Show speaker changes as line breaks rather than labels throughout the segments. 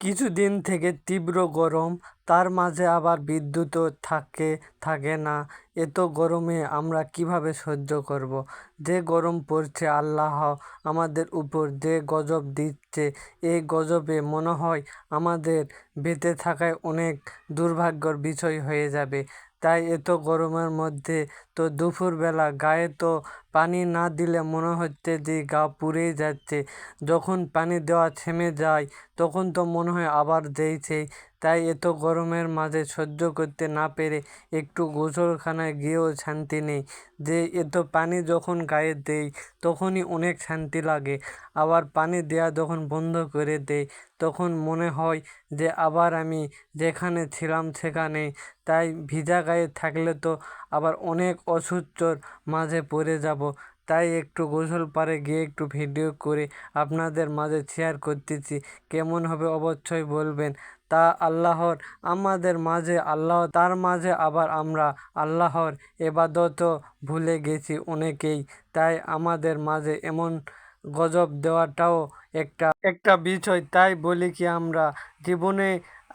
কিছুদিন থেকে তীব্র গরম, তার মাঝে আবার বিদ্যুৎও থাকে না। এত গরমে আমরা কিভাবে সহ্য করব? যে গরম পড়ছে, আল্লাহ আমাদের উপর যে গজব দিচ্ছে, এই গজবে মনে হয় আমাদের বেঁচে থাকায় অনেক দুর্ভাগ্যর বিষয় হয়ে যাবে। তাই এত গরমের মধ্যে তো দুপুরবেলা গায়ে তো পানি না দিলে মনে হচ্ছে যে গা পুড়েই যাচ্ছে। যখন পানি দেওয়া থেমে যায় তখন তো মনে হয় আবার দেইছেই। তাই এত গরমের মাঝে সহ্য করতে না পেরে একটু গোসলখানায় গিয়েও শান্তি নেই। যে এত পানি যখন গায়ে দেই তখনই অনেক শান্তি লাগে, আবার পানি দেওয়া যখন বন্ধ করে দেই তখন মনে হয় যে আবার আমি যেখানে ছিলাম সেখানেই। তাই ভিজা গায়ে থাকলে তো আবার অনেক অসহ্যর মাঝে পড়ে যাব। তাই একটু গোসল পাড়ে গিয়ে একটু ভিডিও করে আপনাদের মাঝে শেয়ার করতেছি। কেমন হবে অবশ্যই বলবেন। তা আল্লাহর আমাদের মাঝে আল্লাহ, তার মাঝে আবার আমরা আল্লাহর ইবাদতও ভুলে গেছি অনেকেই। তাই আমাদের মাঝে এমন গজব দেওয়াটাও একটা বিষয়। তাই বলি কি, আমরা জীবনে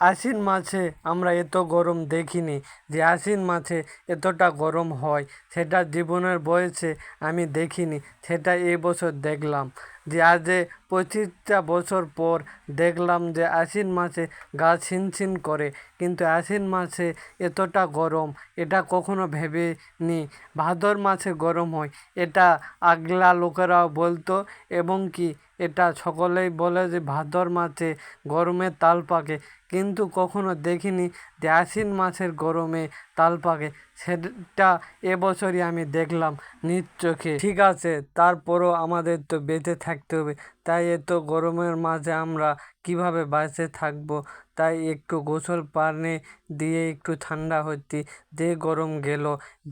আশ্বিন মাসে আমরা এত গরম দেখিনি। যে আশ্বিন মাসে এতটা গরম হয় সেটা জীবনের বয়সে আমি দেখিনি, সেটা এই বছর দেখলাম। যে আজ 25টা বছর পর দেখলাম যে আশ্বিন মাসে গা ছিনছিন করে, কিন্তু আশ্বিন মাসে এতটা গরম এটা কখনো ভেবেনি। ভাদর মাসে গরম হয় এটা আগলা লোকেরাও বলতো, এবং কি এটা সকলেই বলে যে ভাদর মাসে গরমে তাল পাকে, কিন্তু কখনো দেখিনি যে আশ্বিন মাসের গরমে তাল পাকে। সেটা এবছরই আমি দেখলাম নিজ চোখে। ঠিক আছে, তারপরও আমাদের তো বেঁচে থাকতে হবে। তাই এত গরমের মাঝে আমরা কিভাবে বাঁচে থাকবো? তাই একটু গোসল পানি দিয়ে একটু ঠান্ডা হচ্ছি। যে গরম গেল,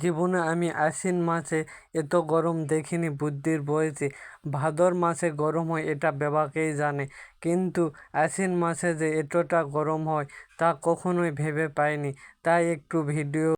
জীবনে আমি আশ্বিন মাসে এত গরম দেখিনি বুদ্ধির বয়সে। ভাদর মাসে গরম হয় এটা বেবাকেই জানে, কিন্তু আশ্বিন মাসে যে এতটা গরম হয় তা কখনোই ভেবে পাইনি। তাই একটু ভিডিও